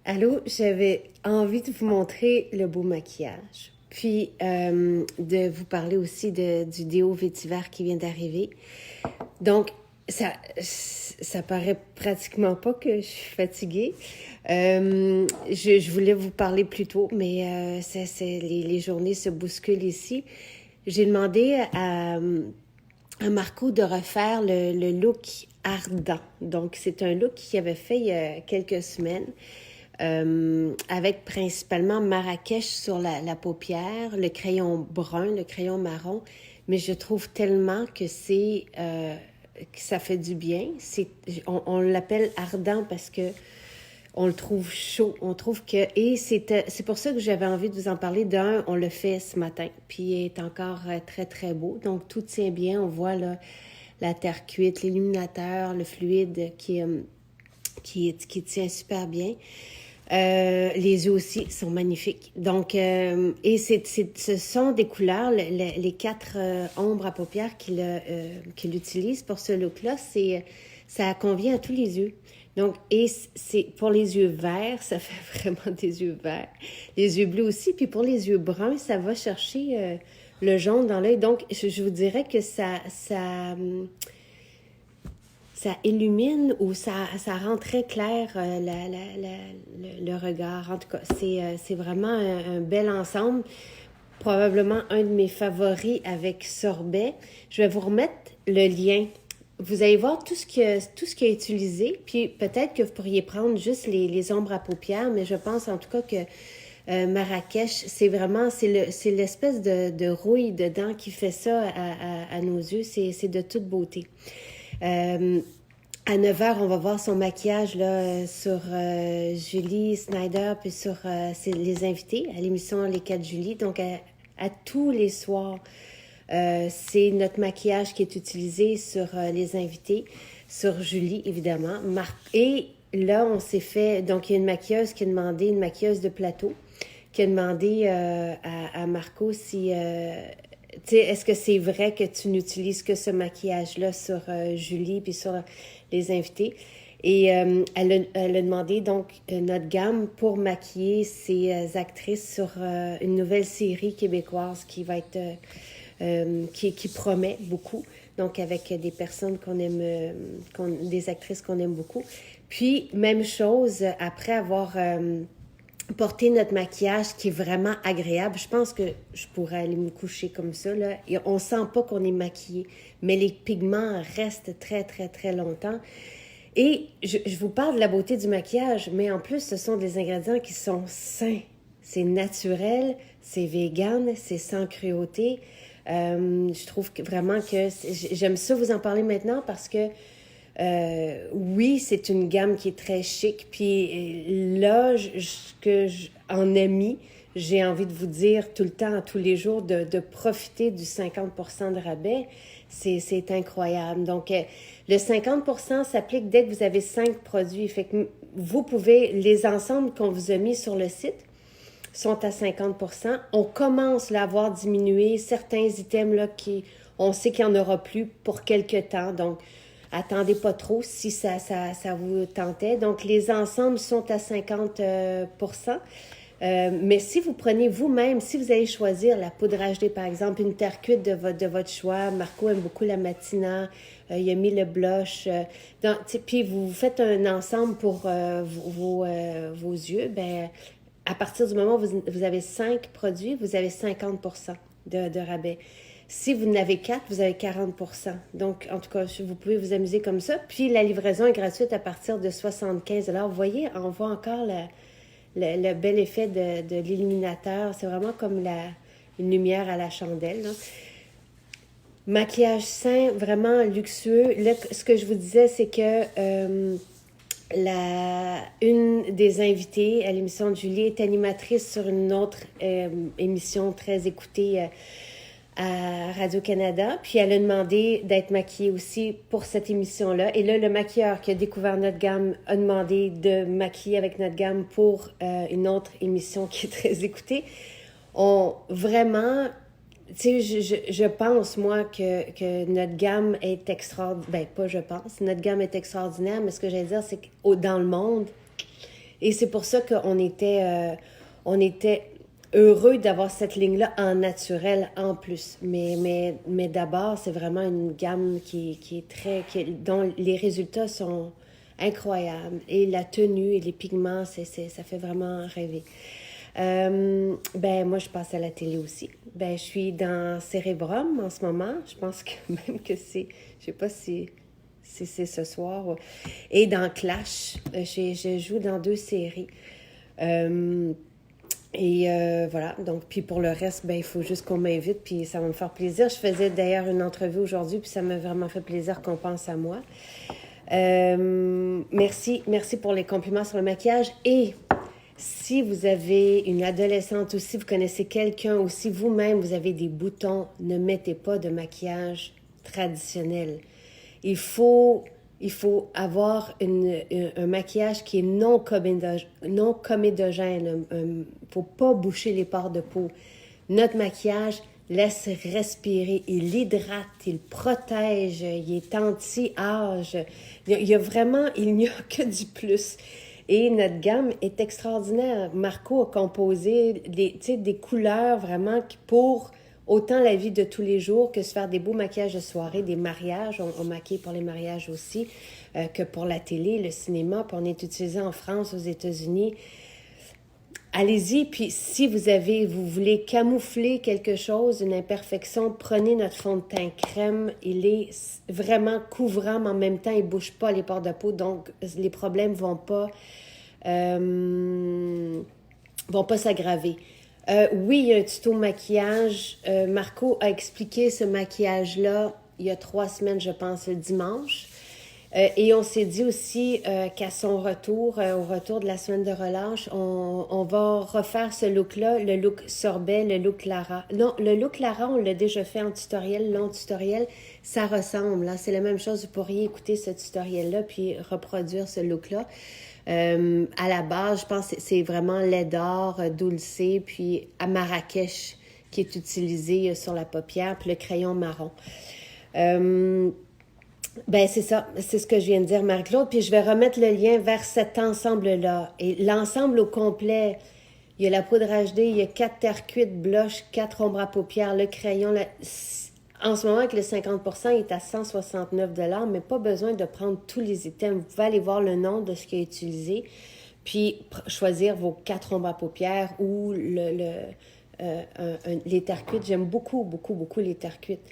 Allô, j'avais envie de vous montrer le beau maquillage, puis de vous parler aussi du déo vétiver qui vient d'arriver. Donc, ça paraît pratiquement pas que je suis fatiguée. Je voulais vous parler plus tôt, mais les journées se bousculent ici. J'ai demandé à Marco de refaire le look ardent. Donc, c'est un look qu'il avait fait il y a quelques semaines. Avec principalement Marrakech sur la paupière, le crayon brun, le crayon marron, mais je trouve tellement que que ça fait du bien. On l'appelle ardent parce que on le trouve chaud. On trouve que c'est pour ça que j'avais envie de vous en parler. D'un, on le fait ce matin, puis il est encore très très beau. Donc tout tient bien. On voit là la terre cuite, l'illuminateur, le fluide qui tient super bien. Les yeux aussi sont magnifiques. Donc, et ce sont des couleurs, les quatre ombres à paupières qu'il utilise pour ce look-là, ça convient à tous les yeux. Donc, et c'est pour les yeux verts, ça fait vraiment des yeux verts. Les yeux bleus aussi, puis pour les yeux bruns, ça va chercher le jaune dans l'œil. Donc, je vous dirais que ça illumine ou ça rend très clair le regard. En tout cas, c'est vraiment un bel ensemble. Probablement un de mes favoris avec sorbet. Je vais vous remettre le lien. Vous allez voir tout ce qu'il a utilisé, puis peut-être que vous pourriez prendre juste les ombres à paupières, mais je pense en tout cas que Marrakech, c'est l'espèce de rouille dedans qui fait ça à nos yeux. C'est de toute beauté. À 9h, on va voir son maquillage là, sur Julie Snyder, puis sur les invités à l'émission Les 4 Julie. Donc, à tous les soirs, c'est notre maquillage qui est utilisé sur les invités, sur Julie, évidemment. Et là, on s'est fait... Donc, il y a une maquilleuse qui a demandé, une maquilleuse de plateau, qui a demandé à Marco si... est-ce que c'est vrai que tu n'utilises que ce maquillage-là sur Julie puis sur les invités? Et elle a demandé donc notre gamme pour maquiller ces actrices sur une nouvelle série québécoise qui va être qui promet beaucoup. Donc avec des personnes qu'on aime, des actrices qu'on aime beaucoup. Puis même chose après avoir porter notre maquillage qui est vraiment agréable. Je pense que je pourrais aller me coucher comme ça, là. Et on sent pas qu'on est maquillé, mais les pigments restent très, très, très longtemps. Et je vous parle de la beauté du maquillage, mais en plus, ce sont des ingrédients qui sont sains. C'est naturel, c'est vegan, c'est sans cruauté. Je trouve vraiment que j'aime ça vous en parler maintenant parce que oui, c'est une gamme qui est très chic. Puis là, en ami, j'ai envie de vous dire tout le temps, tous les jours, de profiter du 50% de rabais. C'est incroyable. Donc, le 50% s'applique dès que vous avez 5 produits. Fait que vous pouvez, les ensembles qu'on vous a mis sur le site sont à 50%. On commence là, à voir diminuer certains items là, on sait qu'il n'y en aura plus pour quelques temps. Donc, attendez pas trop si ça vous tentait. Donc, les ensembles sont à 50%. Mais si vous prenez vous-même, si vous allez choisir la poudre HD, par exemple, une terre cuite de votre choix, Marco aime beaucoup la Matina, il a mis le blush, puis vous faites un ensemble pour vos yeux, ben à partir du moment où vous avez 5 produits, vous avez 50% de rabais. Si vous en avez 4, vous avez 40%. Donc, en tout cas, vous pouvez vous amuser comme ça. Puis, la livraison est gratuite à partir de 75 $. Vous voyez, on voit encore le bel effet de l'illuminateur. C'est vraiment comme une lumière à la chandelle, là. Maquillage sain, vraiment luxueux. Là, ce que je vous disais, c'est que une des invitées à l'émission de Julie est animatrice sur une autre émission très écoutée à Radio-Canada. Puis elle a demandé d'être maquillée aussi pour cette émission-là. Et là, le maquilleur qui a découvert notre gamme a demandé de maquiller avec notre gamme pour une autre émission qui est très écoutée. Vraiment... Tu sais, je pense, moi, que notre gamme est extraordinaire. Ben, pas je pense. Notre gamme est extraordinaire, mais ce que j'allais dire, c'est que dans le monde, Et c'est pour ça on était heureux d'avoir cette ligne-là en naturel en plus. Mais d'abord, c'est vraiment une gamme qui est dont les résultats sont incroyables. Et la tenue et les pigments, ça fait vraiment rêver. Ben, moi, je passe à la télé aussi. Ben, je suis dans Cérébrum en ce moment. Je pense que même que je sais pas si c'est ce soir. Et dans Clash, je joue dans 2 séries. Voilà, donc, puis pour le reste, ben, il faut juste qu'on m'invite, puis ça va me faire plaisir. Je faisais d'ailleurs une entrevue aujourd'hui, puis ça m'a vraiment fait plaisir qu'on pense à moi. Merci pour les compliments sur le maquillage. Et si vous avez une adolescente ou si vous connaissez quelqu'un ou si vous-même vous avez des boutons, ne mettez pas de maquillage traditionnel. Il faut avoir un maquillage qui est non comédogène. Il ne faut pas boucher les pores de peau. Notre maquillage laisse respirer, il hydrate, il protège, il est anti-âge. Il n'y a que du plus. Et notre gamme est extraordinaire. Marco a composé des couleurs vraiment pour autant la vie de tous les jours que se faire des beaux maquillages de soirée, des mariages. On maquille pour les mariages aussi, que pour la télé, le cinéma. Puis on est utilisé en France, aux États-Unis. Allez-y, puis si vous voulez camoufler quelque chose, une imperfection, prenez notre fond de teint crème. Il est vraiment couvrant, mais en même temps, il ne bouge pas les pores de peau, donc les problèmes ne vont pas s'aggraver. Oui, il y a un tuto maquillage. Marco a expliqué ce maquillage-là il y a 3 semaines, je pense, le dimanche. Et on s'est dit aussi qu'à son retour, au retour de la semaine de relâche, on va refaire ce look-là, le look sorbet, le look Lara. Non, le look Lara, on l'a déjà fait en tutoriel, long tutoriel, ça ressemble. Hein? C'est la même chose, vous pourriez écouter ce tutoriel-là puis reproduire ce look-là. À la base, je pense que c'est vraiment lait d'or, dulcé, puis à Marrakech qui est utilisé sur la paupière, puis le crayon marron. Ben c'est ça, c'est ce que je viens de dire, Marie-Claude. Puis je vais remettre le lien vers cet ensemble-là. Et l'ensemble au complet, il y a la poudre HD, il y a 4 terres cuites, blush, 4 ombres à paupières, le crayon. En ce moment, avec le 50%, il est à 169 $, mais pas besoin de prendre tous les items. Vous pouvez aller voir le nom de ce qui est utilisé, puis choisir vos 4 ombres à paupières ou les terres cuites. J'aime beaucoup, beaucoup, beaucoup les terres cuites.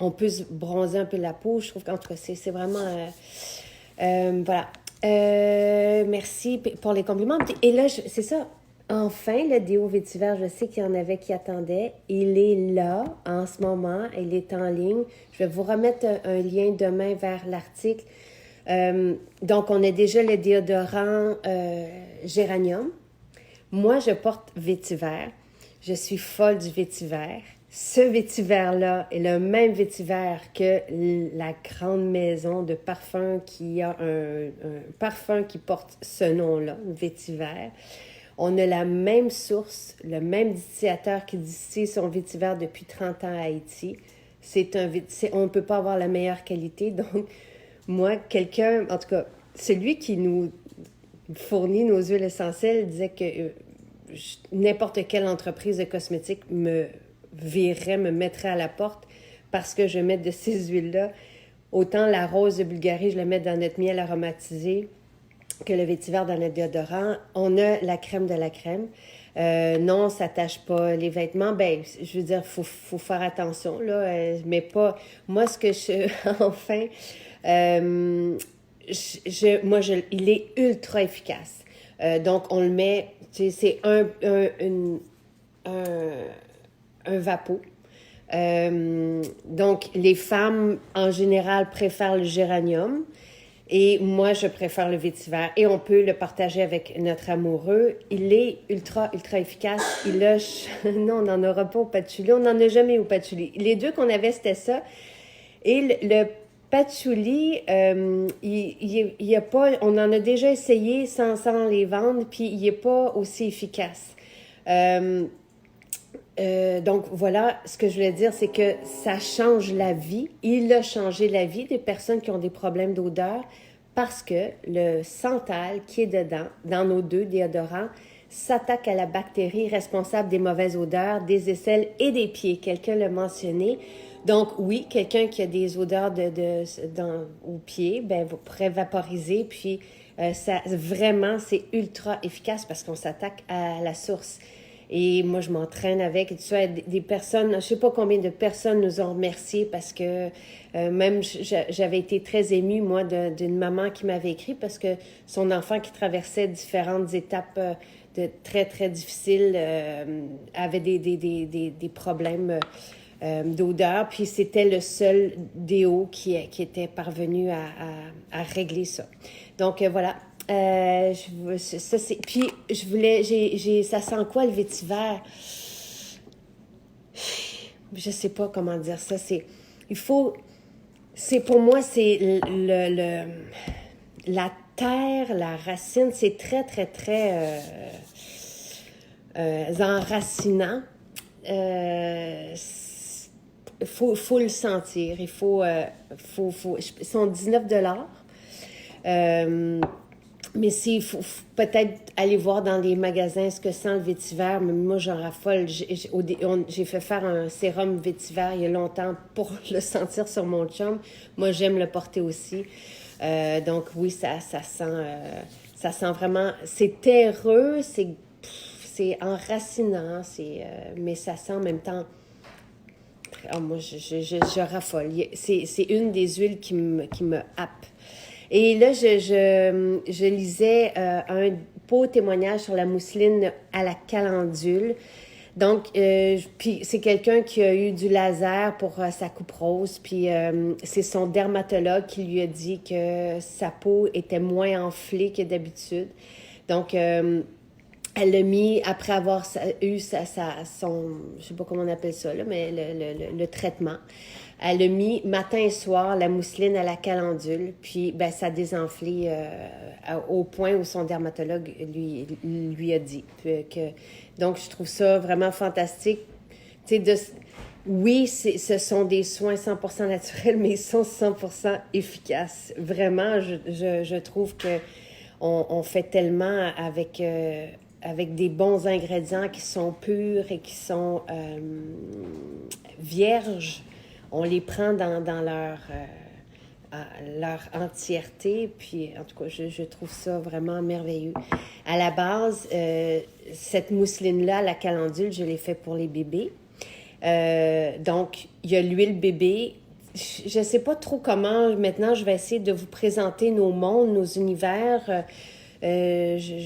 On peut se bronzer un peu la peau. Je trouve qu'en tout cas, c'est vraiment... voilà. Merci pour les compliments. Et là, c'est ça. Enfin, le déo vétiver, je sais qu'il y en avait qui attendaient. Il est là en ce moment. Il est en ligne. Je vais vous remettre un lien demain vers l'article. Donc, on a déjà le déodorant géranium. Moi, je porte vétiver. Je suis folle du vétiver. Ce vétiver-là est le même vétiver que la grande maison de parfum qui a un parfum qui porte ce nom-là, vétiver. On a la même source, le même distillateur qui distille son vétiver depuis 30 ans à Haïti. On ne peut pas avoir la meilleure qualité. Donc, moi, en tout cas, celui qui nous fournit nos huiles essentielles disait que n'importe quelle entreprise de cosmétiques me mettrait à la porte parce que je mets de ces huiles-là. Autant la rose de Bulgarie, je la mets dans notre miel aromatisé que le vétiver dans notre déodorant. On a la crème de la crème. Non, ça tâche pas les vêtements. Ben, je veux dire, faut faire attention, là, mais pas... Moi, ce que je... Enfin, il est ultra efficace. Donc, on le met... Tu sais, c'est un vapeau. Donc, les femmes, en général, préfèrent le géranium. Et moi, je préfère le vétiver. Et on peut le partager avec notre amoureux. Il est ultra, ultra efficace. Non, on n'en aura pas au patchouli. On n'en a jamais au patchouli. Les 2 qu'on avait, c'était ça. Et le patchouli, il y a pas... On en a déjà essayé sans les vendre, puis il n'est pas aussi efficace. Donc, voilà, ce que je voulais dire, c'est que ça change la vie. Il a changé la vie des personnes qui ont des problèmes d'odeur parce que le santal qui est dedans, dans nos deux déodorants, s'attaque à la bactérie responsable des mauvaises odeurs, des aisselles et des pieds. Quelqu'un l'a mentionné. Donc, oui, quelqu'un qui a des odeurs aux pieds, ben, vous pourrez vaporiser, puis ça, vraiment, c'est ultra efficace parce qu'on s'attaque à la source. Et moi, je m'entraîne avec. Et tu vois, des personnes, je ne sais pas combien de personnes nous ont remerciés parce que même j'avais été très émue, moi, d'une maman qui m'avait écrit parce que son enfant qui traversait différentes étapes très, très difficiles avait des problèmes d'odeur. Puis c'était le seul déo qui était parvenu à régler ça. Donc, voilà. Ça, c'est... Puis, je voulais... ça sent quoi, le vétiver? Je sais pas comment dire ça. Il faut... Pour moi, c'est la terre, la racine. C'est très, très, très enracinant. Faut le sentir. Ils sont 19 $. Mais il faut peut-être aller voir dans les magasins ce que sent le vétiver. Mais moi, j'en raffole. J'ai fait faire un sérum vétiver il y a longtemps pour le sentir sur mon chum. Moi, j'aime le porter aussi. Donc, oui, ça sent vraiment... C'est terreux, c'est enracinant, mais ça sent en même temps... Oh, moi, je raffole. C'est une des huiles qui me happe. Et là, je lisais un beau témoignage sur la mousseline à la calendule. Donc, puis c'est quelqu'un qui a eu du laser pour sa coupe rose. Puis c'est son dermatologue qui lui a dit que sa peau était moins enflée que d'habitude. Donc, elle l'a mis après avoir eu son, je sais pas comment on appelle ça, là, mais le traitement. Elle a mis matin et soir la mousseline à la calendule, puis ben, ça a désenflé au point où son dermatologue lui a dit. Donc, je trouve ça vraiment fantastique. Oui, ce sont des soins 100% naturels, mais ils sont 100% efficaces. Vraiment, je trouve que on fait tellement avec des bons ingrédients qui sont purs et qui sont vierges. On les prend dans leur entièreté, puis en tout cas, je trouve ça vraiment merveilleux. À la base, cette mousseline-là, la calendule, je l'ai fait pour les bébés. Donc, il y a l'huile bébé. Je ne sais pas trop comment, maintenant, je vais essayer de vous présenter nos mondes, nos univers. Je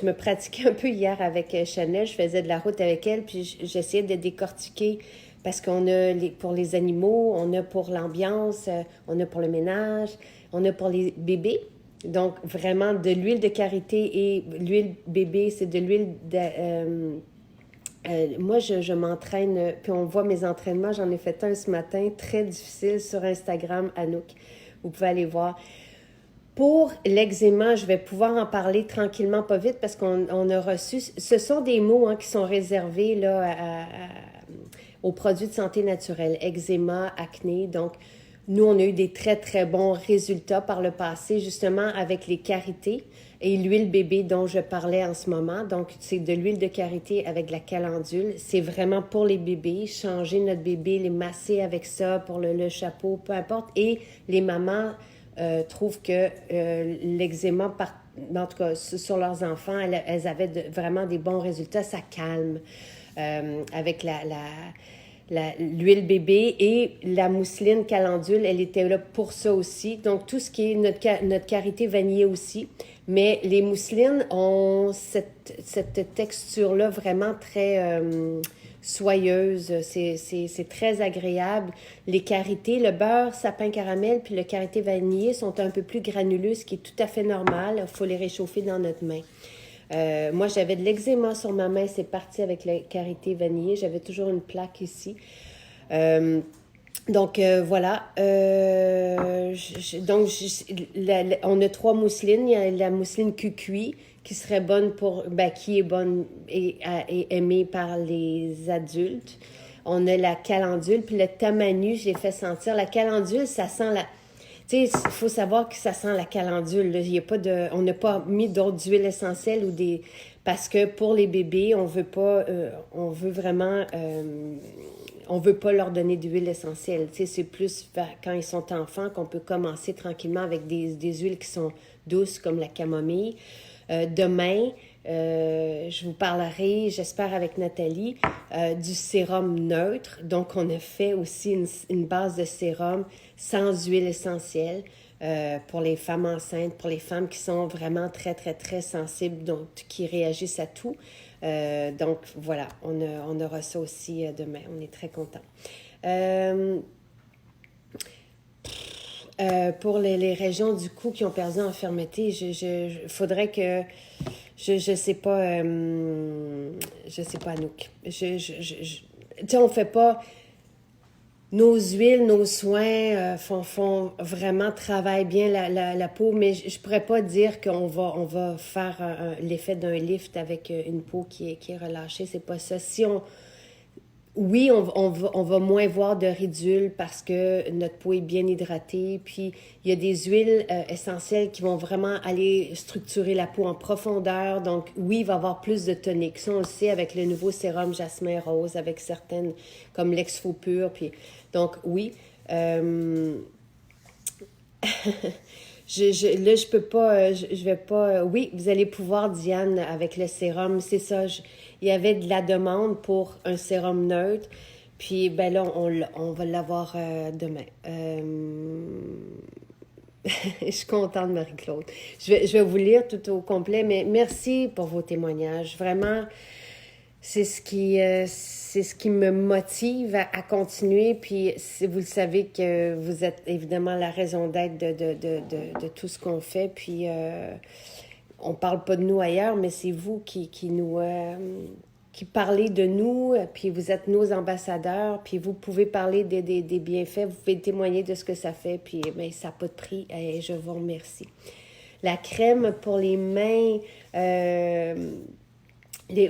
me pratiquais un peu hier avec Chanel, je faisais de la route avec elle, puis j'essayais de décortiquer parce qu'on a pour les animaux, on a pour l'ambiance, on a pour le ménage, on a pour les bébés. Donc, vraiment, de l'huile de karité et l'huile bébé, c'est de l'huile de... moi, je m'entraîne, puis on voit mes entraînements, j'en ai fait un ce matin, très difficile, sur Instagram, Anouk. Vous pouvez aller voir. Pour l'eczéma, je vais pouvoir en parler tranquillement, pas vite, parce qu'on a reçu... Ce sont des mots qui sont réservés là, aux produits de santé naturelle, eczéma, acné. Donc, nous, on a eu des très, très bons résultats par le passé, justement, avec les karités et l'huile bébé dont je parlais en ce moment. Donc, c'est de l'huile de karité avec de la calendule. C'est vraiment pour les bébés, changer notre bébé, les masser avec ça pour le chapeau, peu importe. Et les mamans trouvent que l'eczéma, en tout cas, sur leurs enfants, elles avaient vraiment des bons résultats. Ça calme avec l'huile bébé et la mousseline calendule, elle était là pour ça aussi. Donc, tout ce qui est notre karité vanillée aussi. Mais les mousselines ont cette texture-là vraiment très soyeuse. C'est très agréable. Les karités, le beurre sapin caramel puis le karité vanillé sont un peu plus granuleux, ce qui est tout à fait normal. Il faut les réchauffer dans notre main. Moi, j'avais de l'eczéma sur ma main, c'est parti avec la karité vanillée. J'avais toujours une plaque ici. Donc, voilà. On a 3 mousselines. Il y a la mousseline cucuit qui serait bonne qui est bonne et aimée par les adultes. On a la calendule, puis le tamanu, je l'ai fait sentir. La calendule, ça sent Tu sais, il faut savoir que ça sent la calendule. Là. Il y a pas de, on n'a pas mis d'autres huiles essentielles ou des... Parce que pour les bébés, on veut pas... on veut vraiment... on veut pas leur donner d'huile essentielle. Tu sais, c'est plus quand ils sont enfants qu'on peut commencer tranquillement avec des huiles qui sont douces, comme la camomille. Demain, je vous parlerai, j'espère avec Nathalie, du sérum neutre. Donc, on a fait aussi une base de sérum sans huile essentielle pour les femmes enceintes, pour les femmes qui sont vraiment très, très, très sensibles, donc qui réagissent à tout. Donc, voilà, on aura ça aussi demain. On est très contents. Pour les régions du cou qui ont perdu en fermeté, faudrait que... Je sais pas, Anouk. Tu sais, on fait pas... Nos huiles, nos soins font vraiment travaillent bien la peau, mais je pourrais pas dire qu'on va faire l'effet d'un lift avec une peau qui est relâchée. C'est pas ça. Oui, on va moins voir de ridules parce que notre peau est bien hydratée. Puis, il y a des huiles essentielles qui vont vraiment aller structurer la peau en profondeur. Donc, oui, il va y avoir plus de tonique. Ça, on le sait avec le nouveau sérum Jasmin Rose, avec certaines, comme l'Exfo Pur. Puis, donc, oui. Là, je peux pas, je vais pas... oui, vous allez pouvoir, Diane, avec le sérum, c'est ça. Il y avait de la demande pour un sérum neutre. Puis, ben là, on va l'avoir demain. Je suis contente, Marie-Claude. Je vais vous lire tout au complet, mais merci pour vos témoignages. Vraiment, c'est ce qui me motive à continuer. Puis, vous le savez que vous êtes évidemment la raison d'être de tout ce qu'on fait. Puis, on parle pas de nous ailleurs, mais c'est vous qui nous... qui parlez de nous, puis vous êtes nos ambassadeurs, puis vous pouvez parler des bienfaits, vous pouvez témoigner de ce que ça fait, puis bien, ça n'a pas de prix, et je vous remercie. La crème pour les mains...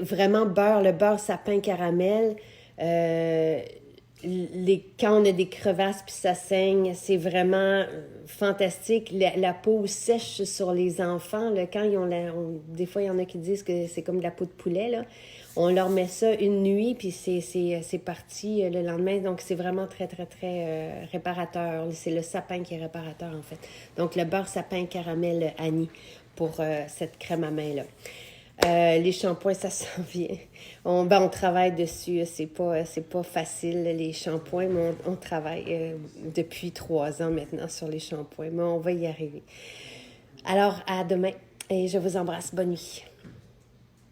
vraiment le beurre sapin caramel, quand on a des crevasses puis ça saigne, c'est vraiment fantastique. La peau sèche sur les enfants, là, quand ils ont des fois, il y en a qui disent que c'est comme de la peau de poulet, là. On leur met ça une nuit, puis c'est parti le lendemain. Donc, c'est vraiment très, très, très réparateur. C'est le sapin qui est réparateur, en fait. Donc, le beurre sapin caramel Annie pour cette crème à main-là. Les shampoings, ça s'en vient. On travaille dessus. C'est pas facile, les shampoings, mais on travaille depuis 3 ans maintenant sur les shampoings. Mais on va y arriver. Alors, à demain et je vous embrasse. Bonne nuit.